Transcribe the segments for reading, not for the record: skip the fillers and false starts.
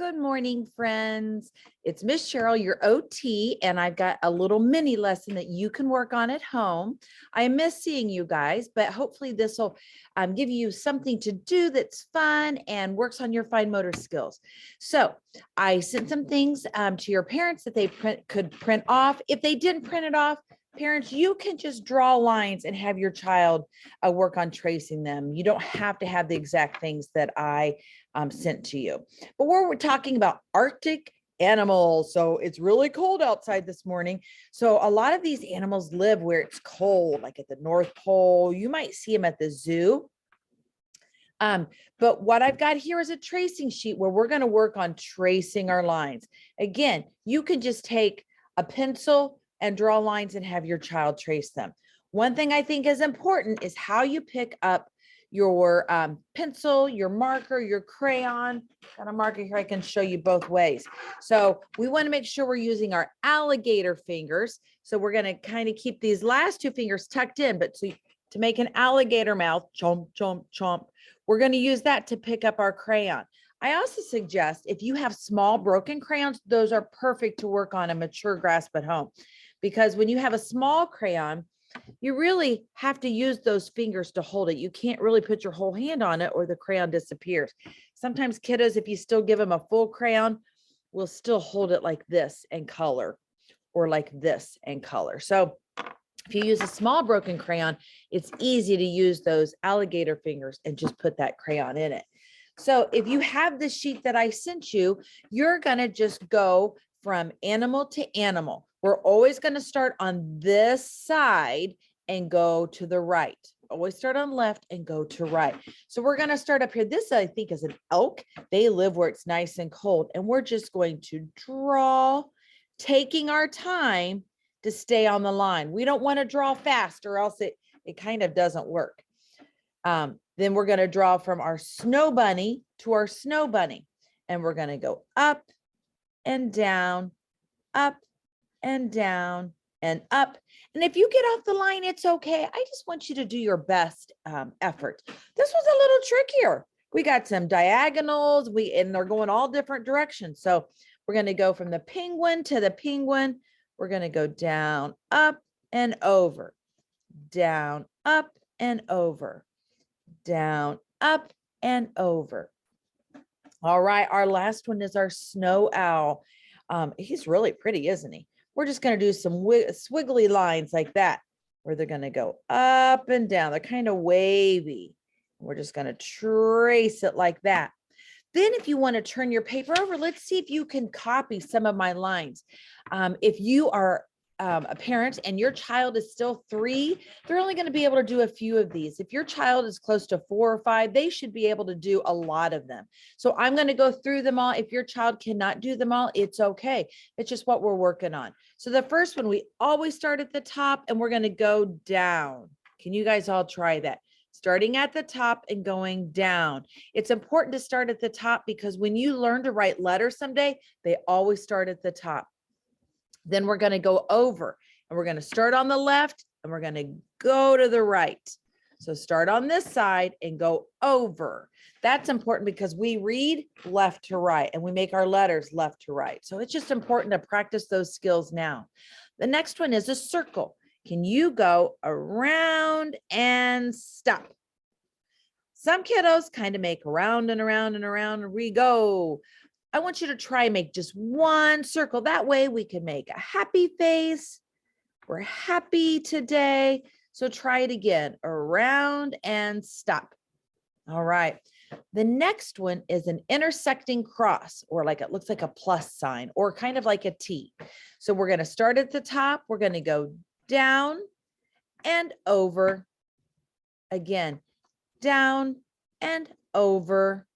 Good morning, friends. It's Miss Cheryl, your OT, and I've got a little mini lesson that you can work on at home. I miss seeing you guys, but hopefully this will give you something to do that's fun and works on your fine motor skills. So I sent some things to your parents that they could print off. If they didn't print it off, parents, you can just draw lines and have your child work on tracing them. You don't have to have the exact things that I sent to you. But we're talking about Arctic animals. So it's really cold outside this morning. So a lot of these animals live where it's cold, like at the North Pole. You might see them at the zoo. But what I've got here is a tracing sheet where we're going to work on tracing our lines. Again, you can just take a pencil and draw lines and have your child trace them. One thing I think is important is how you pick up your pencil, your marker, your crayon. Got a marker here I can show you both ways. So we want to make sure we're using our alligator fingers. So we're going to kind of keep these last two fingers tucked in, but to make an alligator mouth, chomp, chomp, chomp, we're going to use that to pick up our crayon. I also suggest if you have small broken crayons, those are perfect to work on a mature grasp at home. Because when you have a small crayon, you really have to use those fingers to hold it. You can't really put your whole hand on it or the crayon disappears. Sometimes kiddos, if you still give them a full crayon, will still hold it like this and color, or like this and color. So if you use a small broken crayon, it's easy to use those alligator fingers and just put that crayon in it. So if you have the sheet that I sent you, you're going to just go from animal to animal. We're always going to start on this side and go to the right. Always start on left and go to right. So we're going to start up here. This, I think, is an elk. They live where it's nice and cold. And we're just going to draw, taking our time to stay on the line. We don't want to draw fast or else it kind of doesn't work. Then we're going to draw from our snow bunny to our snow bunny. And we're going to go up and down, up and down and up. And if you get off the line, it's okay. I just want you to do your best effort. This was a little trickier. We got some diagonals, and they're going all different directions. So we're going to go from the penguin to the penguin. We're going to go down, up and over, down, up and over, down, up and over. All right, our last one is our snow owl. He's really pretty, isn't he? We're just going to do some swiggly lines like that, where they're going to go up and down. They're kind of wavy. We're just going to trace it like that. Then if you want to turn your paper over, let's see if you can copy some of my lines. If you are a parent and your child is still 3, they're only going to be able to do a few of these. If your child is close to 4 or 5, they should be able to do a lot of them. So I'm going to go through them all. If your child cannot do them all, it's okay. It's just what we're working on. So the first one, we always start at the top and we're going to go down. Can you guys all try that? Starting at the top and going down. It's important to start at the top because when you learn to write letters someday, they always start at the top. Then we're going to go over and we're going to start on the left and we're going to go to the right. So start on this side and go over. That's important because we read left to right and we make our letters left to right. So it's just important to practice those skills now. The next one is a circle. Can you go around and stop? Some kiddos kind of make around and around and around and we go. I want you to try and make just one circle. That way we can make a happy face. We're happy today. So try it again, around and stop. All right. The next one is an intersecting cross, or like it looks like a plus sign or kind of like a T. So we're going to start at the top. We're going to go down and over. Again, down and over.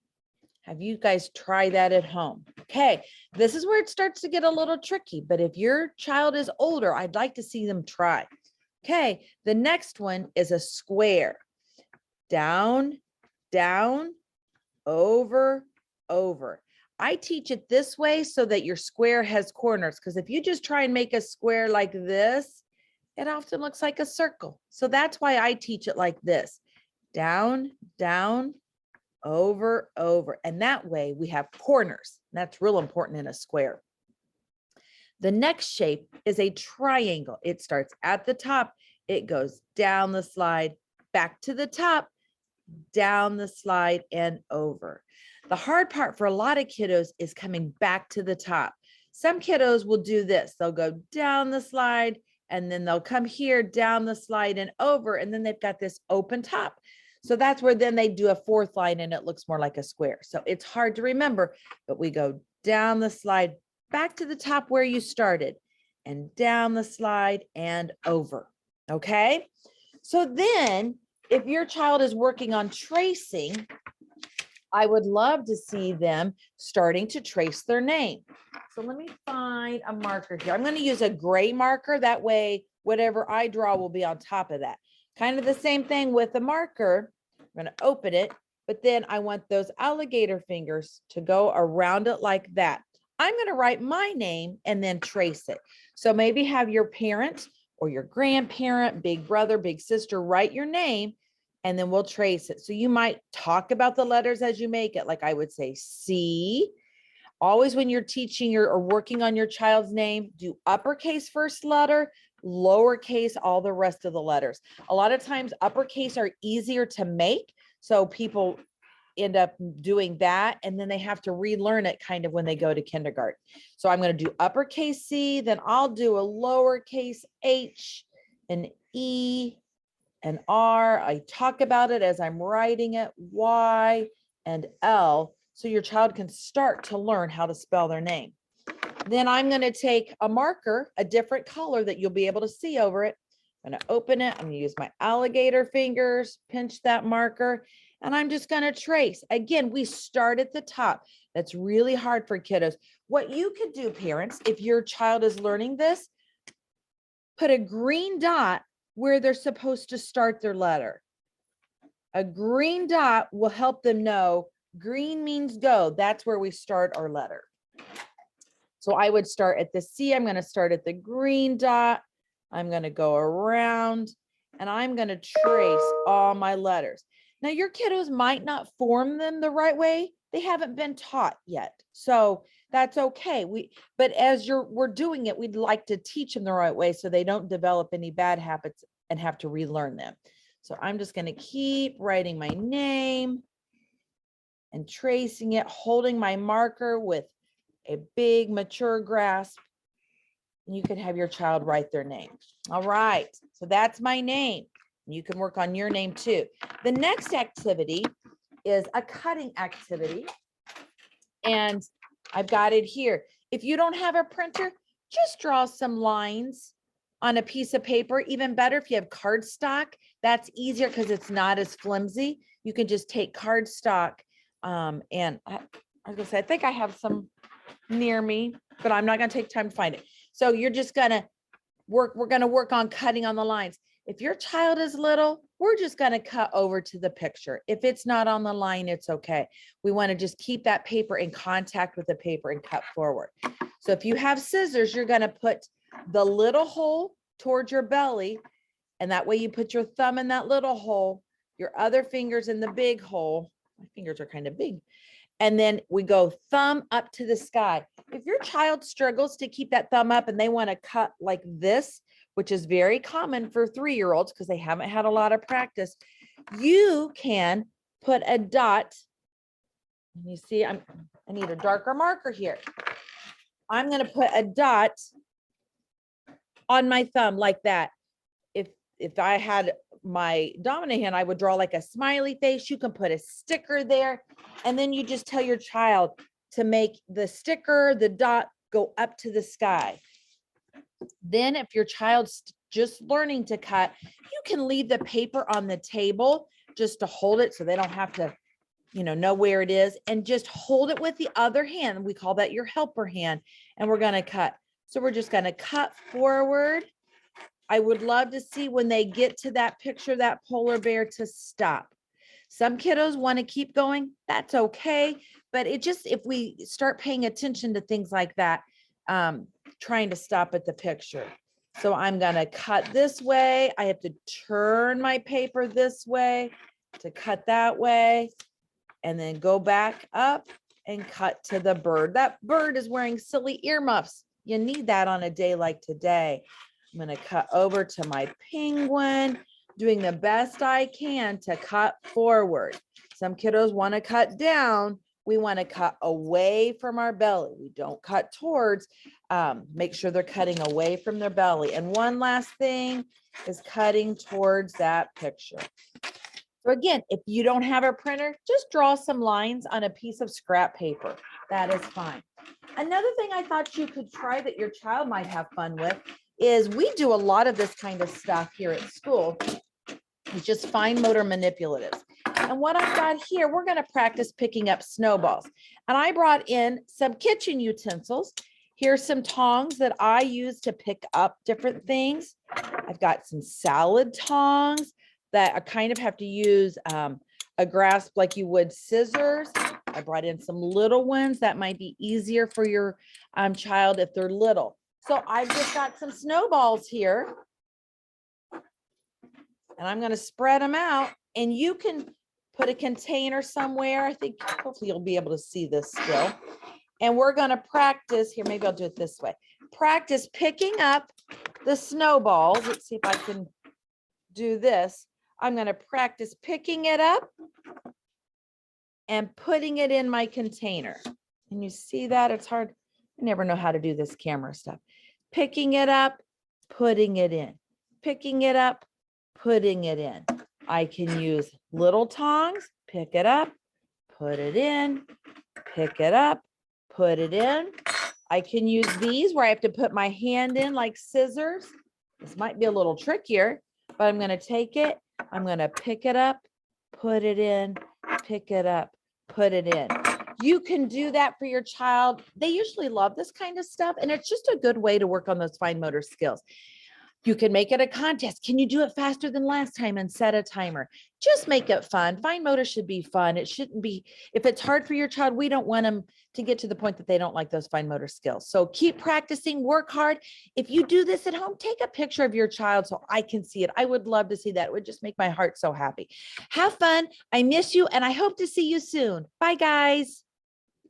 Have you guys try that at home? Okay, this is where it starts to get a little tricky, but if your child is older, I'd like to see them try. Okay, the next one is a square. Down, down, over, over. I teach it this way so that your square has corners, because if you just try and make a square like this, it often looks like a circle. So that's why I teach it like this. Down, down, over, over. And that way we have corners. That's real important in a square. The next shape is a triangle. It starts at the top. It goes down the slide, back to the top, down the slide, and over. The hard part for a lot of kiddos is coming back to the top. Some kiddos will do this. They'll go down the slide, and then they'll come here, down the slide, and over, and then they've got this open top. So that's where then they do a fourth line, and it looks more like a square. So it's hard to remember, but we go down the slide, back to the top where you started, and down the slide and over. Okay. So then if your child is working on tracing, I would love to see them starting to trace their name. So let me find a marker here. I'm going to use a gray marker. That way, whatever I draw will be on top of that. Kind of the same thing with the marker. I'm going to open it, but then I want those alligator fingers to go around it like that. I'm going to write my name and then trace it. So maybe have your parent or your grandparent, big brother, big sister, write your name, and then we'll trace it. So you might talk about the letters as you make it. Like I would say C. Always when you're teaching or working on your child's name, do uppercase first letter, lowercase all the rest of the letters. A lot of times uppercase are easier to make. So people end up doing that, and then they have to relearn it kind of when they go to kindergarten. So I'm going to do uppercase C, then I'll do a lowercase H, an E, an R. I talk about it as I'm writing it, Y, and L, so your child can start to learn how to spell their name. Then I'm going to take a marker, a different color that you'll be able to see over it. I'm going to open it. I'm going to use my alligator fingers, pinch that marker, and I'm just going to trace. Again, we start at the top. That's really hard for kiddos. What you could do, parents, if your child is learning this, put a green dot where they're supposed to start their letter. A green dot will help them know green means go. That's where we start our letter. So I would start at the C. I'm going to start at the green dot. I'm going to go around, and I'm going to trace all my letters. Now, your kiddos might not form them the right way. They haven't been taught yet. So that's okay. But as we're doing it, we'd like to teach them the right way so they don't develop any bad habits and have to relearn them. So I'm just going to keep writing my name and tracing it, holding my marker with a big mature grasp. You can have your child write their name. All right. So that's my name. You can work on your name too. The next activity is a cutting activity. And I've got it here. If you don't have a printer, just draw some lines on a piece of paper. Even better if you have cardstock. That's easier because it's not as flimsy. You can just take cardstock. And I was gonna say, I think I have some near me, but I'm not gonna take time to find it. So you're just gonna work, we're gonna work on cutting on the lines. If your child is little, we're just gonna cut over to the picture. If it's not on the line, it's okay. We wanna just keep that paper in contact with the paper and cut forward. So if you have scissors, you're gonna put the little hole towards your belly, and that way you put your thumb in that little hole, your other fingers in the big hole. My fingers are kind of big. And then we go thumb up to the sky. If your child struggles to keep that thumb up and they want to cut like this, which is very common for 3-year-olds because they haven't had a lot of practice, you can put a dot. You see, I need a darker marker here. I'm going to put a dot on my thumb like that. If I had my dominant hand, I would draw like a smiley face. You can put a sticker there, and then you just tell your child to make the sticker, the dot, go up to the sky. Then if your child's just learning to cut, you can leave the paper on the table just to hold it so they don't have to, know where it is, and just hold it with the other hand. We call that your helper hand, and we're going to cut. So we're just going to cut forward. I would love to see when they get to that picture, that polar bear, to stop. Some kiddos want to keep going. That's okay. But if we start paying attention to things like that, trying to stop at the picture. So I'm going to cut this way. I have to turn my paper this way to cut that way. and then go back up and cut to the bird. That bird is wearing silly earmuffs. You need that on a day like today. I'm going to cut over to my penguin, doing the best I can to cut forward. Some kiddos want to cut down. We want to cut away from our belly. We don't cut towards. Make sure they're cutting away from their belly. And one last thing is cutting towards that picture. So again, if you don't have a printer, just draw some lines on a piece of scrap paper. That is fine. Another thing I thought you could try that your child might have fun with is we do a lot of this kind of stuff here at school. It's just fine motor manipulatives. And what I've got here, we're going to practice picking up snowballs. And I brought in some kitchen utensils. Here's some tongs that I use to pick up different things. I've got some salad tongs that I kind of have to use a grasp like you would scissors. I brought in some little ones that might be easier for your child if they're little. So I've just got some snowballs here. And I'm going to spread them out, and you can put a container somewhere. I think hopefully you'll be able to see this still. And we're going to practice here. Maybe I'll do it this way. Practice picking up the snowballs. Let's see if I can do this. I'm going to practice picking it up and putting it in my container. And you see that? It's hard. I never know how to do this camera stuff. Picking it up, putting it in. Picking it up, putting it in. I can use little tongs, pick it up, put it in, pick it up, put it in. I can use these where I have to put my hand in like scissors. This might be a little trickier, but I'm going to take it. I'm going to pick it up, put it in, pick it up, put it in. You can do that for your child. They usually love this kind of stuff, and it's just a good way to work on those fine motor skills. You can make it a contest. Can you do it faster than last time and set a timer? Just make it fun. Fine motor should be fun. It shouldn't be, if it's hard for your child, we don't want them to get to the point that they don't like those fine motor skills. So keep practicing, work hard. If you do this at home, take a picture of your child so I can see it. I would love to see that. It would just make my heart so happy. Have fun. I miss you, and I hope to see you soon. Bye, guys.